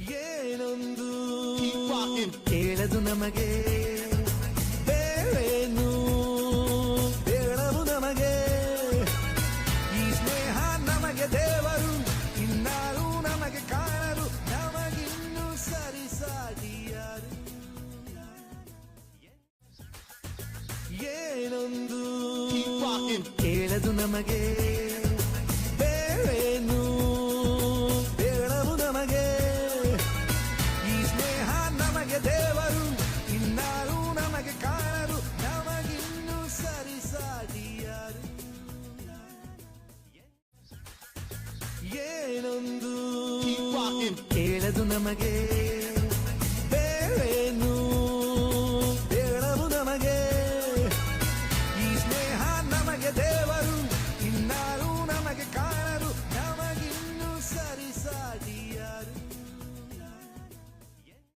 ಏನೊಂದು ಕೇಳದು ನಮಗೆ ಬೇರೇನು ಹೇಳಲು ನಮಗೆ ಈ ಸ್ನೇಹ ನಮಗೆ ದೇವರು ಇನ್ನಾರು ನಮಗೆ ಕಾಣರು ನಮಗಿನ್ನು ಸರಿಸಾಟಿಯಾರು ಏನೊಂದು ಕೇಳದು ನಮಗೆ ಬೇರೇನು ಹೇಳಲು ನಮಗೆ ಈ ಸ್ನೇಹ ನಮಗೆ ದೇವರು ಇನ್ನಾರು ನಮಗೆ ಕಾಣರು ನಮಗಿನ್ನು ಸರಿಸಾಟಿಯಾರು ಏನೊಂದು ಕೇಳದು ನಮಗೆ